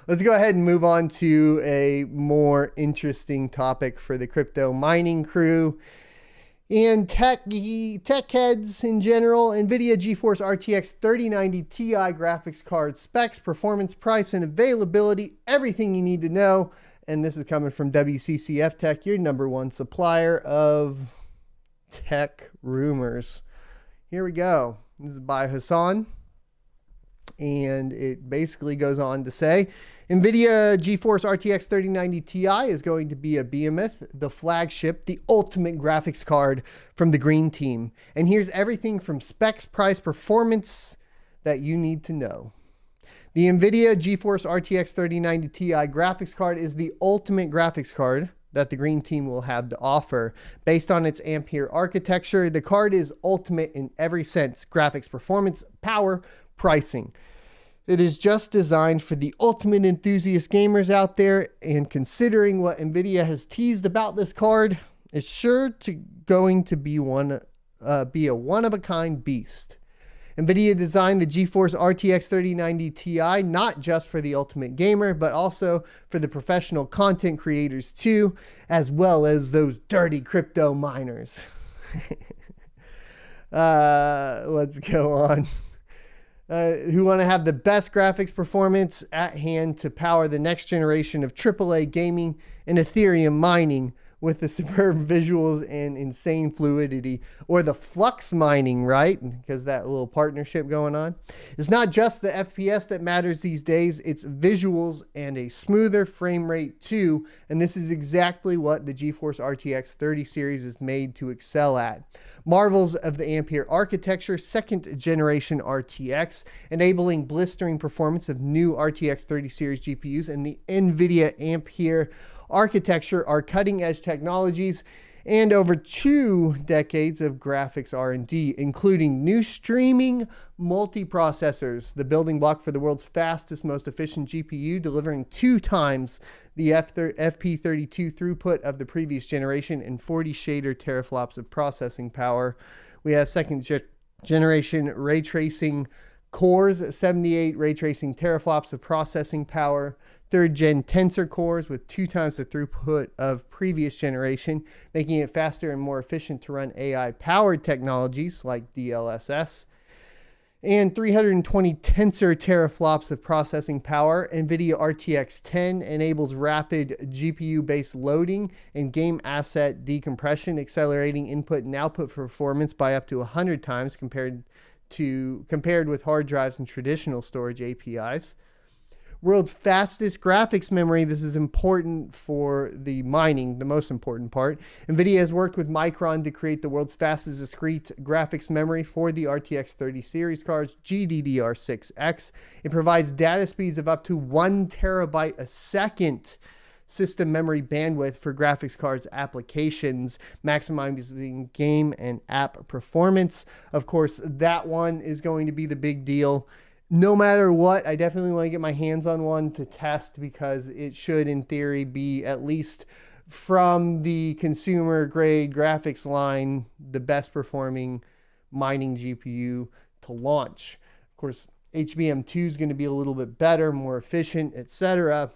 Let's go ahead and move on to a more interesting topic for the crypto mining crew and tech heads in general. NVIDIA GeForce RTX 3090 Ti graphics card specs, performance, price, and availability. Everything you need to know. And this is coming from WCCF Tech, your #1 supplier of tech rumors. Here we go. This is by Hassan. And it basically goes on to say, NVIDIA GeForce RTX 3090 Ti is going to be a behemoth, the flagship, the ultimate graphics card from the green team. And here's everything from specs, price, performance that you need to know. The NVIDIA GeForce RTX 3090 Ti graphics card is the ultimate graphics card that the green team will have to offer. Based on its Ampere architecture, the card is ultimate in every sense: graphics, performance, power, pricing. It is just designed for the ultimate enthusiast gamers out there, and considering what NVIDIA has teased about this card, it's sure to going to be a one-of-a-kind beast. NVIDIA designed the GeForce RTX 3090 Ti not just for the ultimate gamer, but also for the professional content creators too, as well as those dirty crypto miners. Let's go on. Who want to have the best graphics performance at hand to power the next generation of AAA gaming and Ethereum mining with the superb visuals and insane fluidity, or the flux mining, right? Because that little partnership going on. It's not just the FPS that matters these days, it's visuals and a smoother frame rate too. And this is exactly what the GeForce RTX 30 series is made to excel at. Marvels of the Ampere architecture, second generation RTX, enabling blistering performance of new RTX 30 series GPUs, and the NVIDIA Ampere architecture are cutting-edge technologies and over 2 decades of graphics R&D, including new streaming multiprocessors, the building block for the world's fastest, most efficient GPU, delivering 2 times the FP32 throughput of the previous generation and 40 shader teraflops of processing power. We have second generation ray tracing cores, 78 ray tracing teraflops of processing power, 3rd gen tensor cores with 2 times the throughput of previous generation, making it faster and more efficient to run AI powered technologies like DLSS, and 320 tensor teraflops of processing power. NVIDIA RTX 10 enables rapid GPU based loading and game asset decompression, accelerating input and output performance by up to 100 times compared with hard drives and traditional storage APIs. World's fastest graphics memory. This is important for the mining, the most important part. NVIDIA has worked with Micron to create the world's fastest discrete graphics memory for the RTX 30 series cards, GDDR6X. It provides data speeds of up to 1 terabyte a second system memory bandwidth for graphics cards applications, maximizing game and app performance. Of course, that one is going to be the big deal. No matter what, I definitely want to get my hands on one to test, because it should, in theory, be, at least from the consumer grade graphics line, the best performing mining GPU to launch. Of course, HBM2 is going to be a little bit better, more efficient, etc.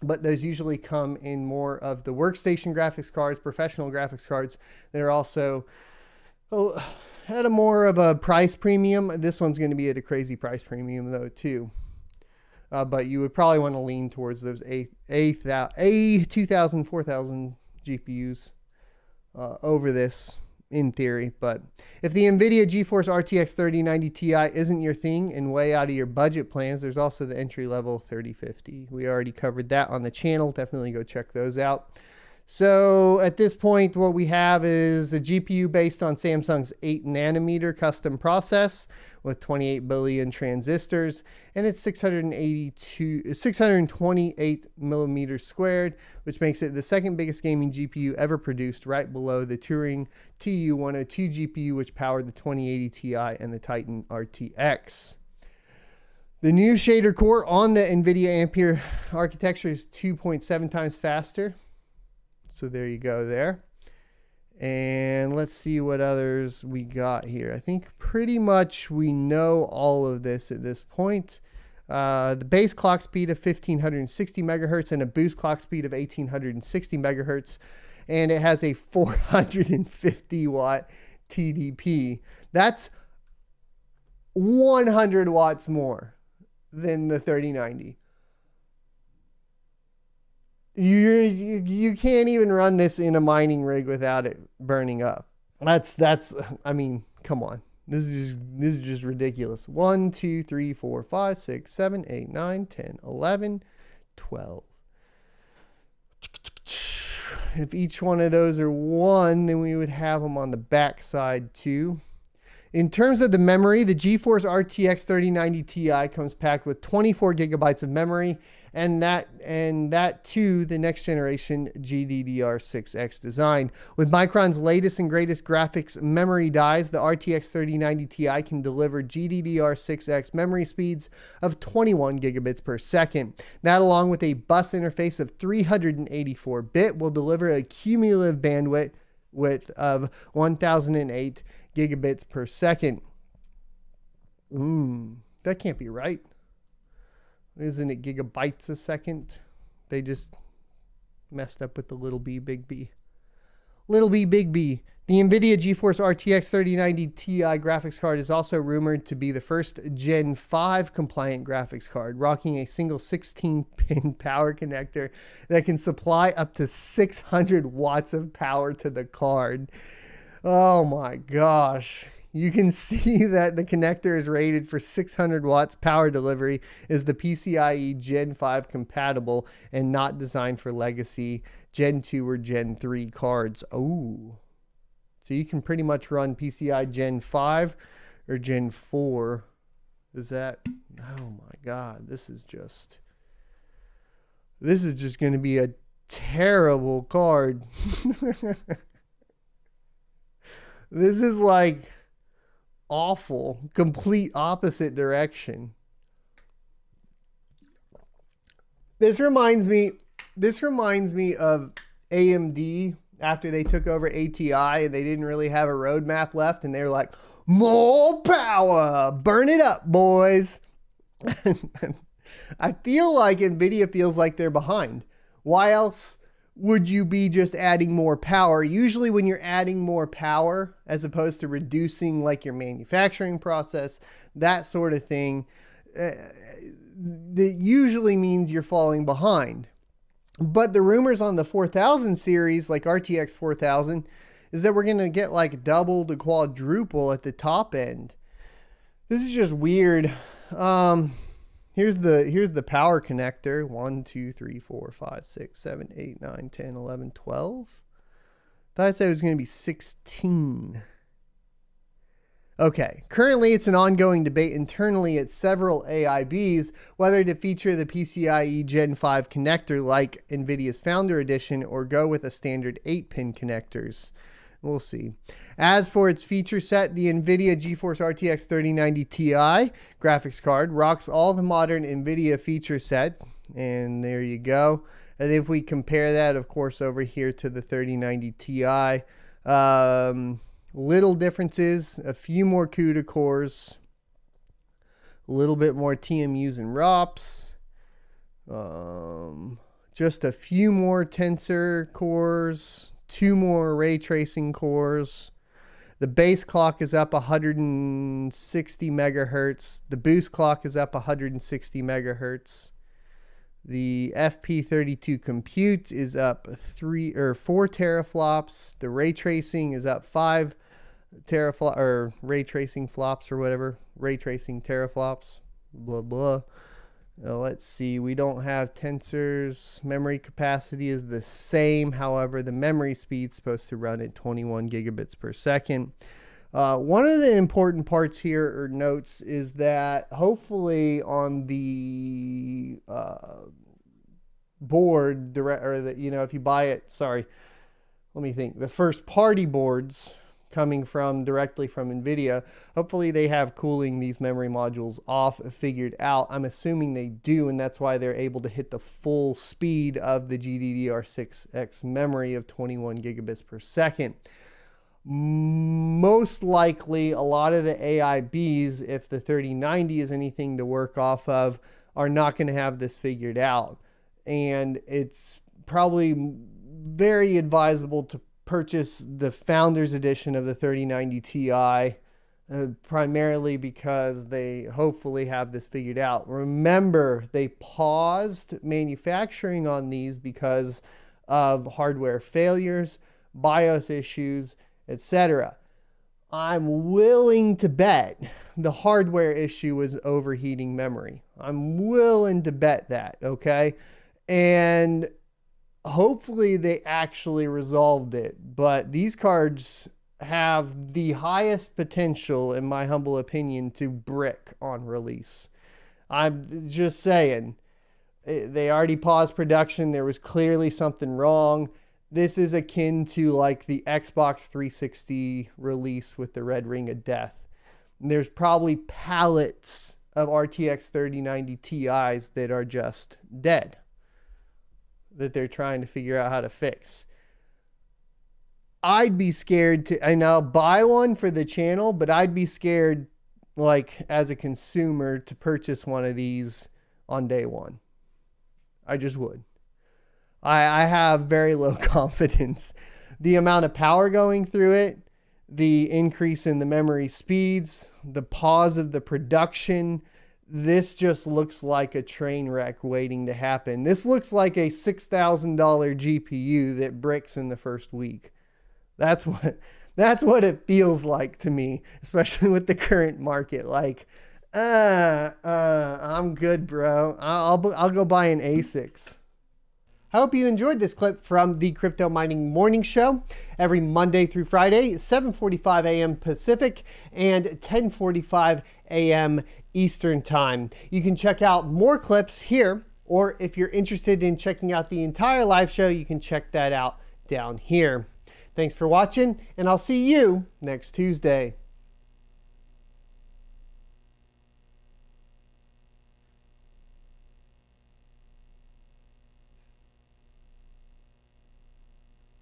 But those usually come in more of the workstation graphics cards, professional graphics cards that are also at a more of a price premium. This one's going to be at a crazy price premium though too. But you would probably want to lean towards those A2000, 4000 GPUs over this in theory. But if the NVIDIA GeForce RTX 3090 Ti isn't your thing and way out of your budget plans, there's also the entry level 3050. We already covered that on the channel. Definitely go check those out. So at this point, what we have is a GPU based on Samsung's 8 nanometer custom process with 28 billion transistors, and it's 628 millimeters squared, which makes it the second biggest gaming GPU ever produced, right below the Turing TU102 GPU, which powered the 2080 Ti and the Titan RTX. The new shader core on the NVIDIA Ampere architecture is 2.7 times faster. So there you go there. And let's see what others we got here. I think pretty much we know all of this at this point. The base clock speed of 1560 megahertz and a boost clock speed of 1860 megahertz. And it has a 450 watt TDP. That's 100 watts more than the 3090. You can't even run this in a mining rig without it burning up. I mean, come on. This is just ridiculous. 1, 2, 3, 4, 5, 6, 7, 8, 9, 10, 11, 12. If each one of those are 1, then we would have them on the back side too. In terms of the memory, the GeForce RTX 3090 Ti comes packed with 24 gigabytes of memory, and that too, the next generation GDDR6X design. With Micron's latest and greatest graphics memory dies, the RTX 3090 Ti can deliver GDDR6X memory speeds of 21 gigabits per second. That, along with a bus interface of 384-bit, will deliver a cumulative bandwidth of 1008 gigabits per second. That can't be right. Isn't it gigabytes a second? They just messed up with the little b, big B. Little b, big B. The NVIDIA GeForce RTX 3090 Ti graphics card is also rumored to be the first Gen 5 compliant graphics card, rocking a single 16-pin power connector that can supply up to 600 watts of power to the card. Oh my gosh. You can see that the connector is rated for 600 watts power delivery, is the PCIe Gen 5 compatible and not designed for legacy Gen 2 or Gen 3 cards. Oh, so you can pretty much run PCI Gen 5 or Gen 4. Is that, oh my God, this is just going to be a terrible card. This is like awful, complete opposite direction. This reminds me of AMD after they took over ATI and they didn't really have a roadmap left, and they were like, more power, burn it up, boys. I feel like NVIDIA feels like they're behind. Why else would you be just adding more power? That usually when you're adding more power as opposed to reducing like your manufacturing process, that sort of thing, that usually means you're falling behind. But the rumors on the 4000 series, like RTX 4000, is that we're going to get like double to quadruple at the top end. This is just weird. Here's the power connector. 1, 2, 3, 4, 5, 6, 7, 8, 9, 10, 11, 12. Thought I said it was going to be 16. Okay, currently it's an ongoing debate internally at several AIBs whether to feature the PCIe Gen 5 connector like NVIDIA's Founder Edition or go with a standard 8-pin connectors. We'll see. As for its feature set, the NVIDIA GeForce RTX 3090 Ti graphics card rocks all the modern NVIDIA feature set, and there you go. And if we compare that, of course, over here to the 3090 Ti, little differences, a few more CUDA cores, a little bit more TMUs and ROPs, just a few more tensor cores, 2 more ray tracing cores. The base clock is up 160 megahertz. The boost clock is up 160 megahertz. The FP32 compute is up 4 teraflops. The ray tracing is up 5 teraflops, or ray tracing flops or whatever. Ray tracing teraflops. Blah blah. Let's see. We don't have tensors. Memory capacity is the same. However, the memory speed is supposed to run at 21 gigabits per second. One of the important parts here, or notes, is that hopefully on the board, if you buy it, the first party boards coming directly from NVIDIA, hopefully they have cooling these memory modules off figured out. I'm assuming they do, and that's why they're able to hit the full speed of the GDDR6X memory of 21 gigabits per second. Most likely a lot of the AIBs, if the 3090 is anything to work off of, are not going to have this figured out. And it's probably very advisable to purchase the Founders Edition of the 3090 Ti, primarily because they hopefully have this figured out. Remember, they paused manufacturing on these because of hardware failures, BIOS issues, etc. I'm willing to bet the hardware issue was overheating memory. I'm willing to bet that, okay? And hopefully they actually resolved it. But these cards have the highest potential, in my humble opinion, to brick on release. I'm just saying, they already paused production. There was clearly something wrong. This is akin to like the Xbox 360 release with the Red Ring of Death. There's probably pallets of RTX 3090 Ti's that are just dead, that they're trying to figure out how to fix. I'd be scared to, and I'll buy one for the channel, but I'd be scared, like as a consumer, to purchase one of these on day one. I just would. I have very low confidence. The amount of power going through it, the increase in the memory speeds, the pause of the production, this just looks like a train wreck waiting to happen. This looks like a $6,000 GPU that bricks in the first week. That's what it feels like to me, especially with the current market. Like, I'm good, bro. I'll go buy an ASICs. I hope you enjoyed this clip from the Crypto Mining Morning Show every Monday through Friday, 7:45 a.m. Pacific and 10:45 a.m. Eastern Time. You can check out more clips here, or if you're interested in checking out the entire live show, you can check that out down here. Thanks for watching, and I'll see you next Tuesday.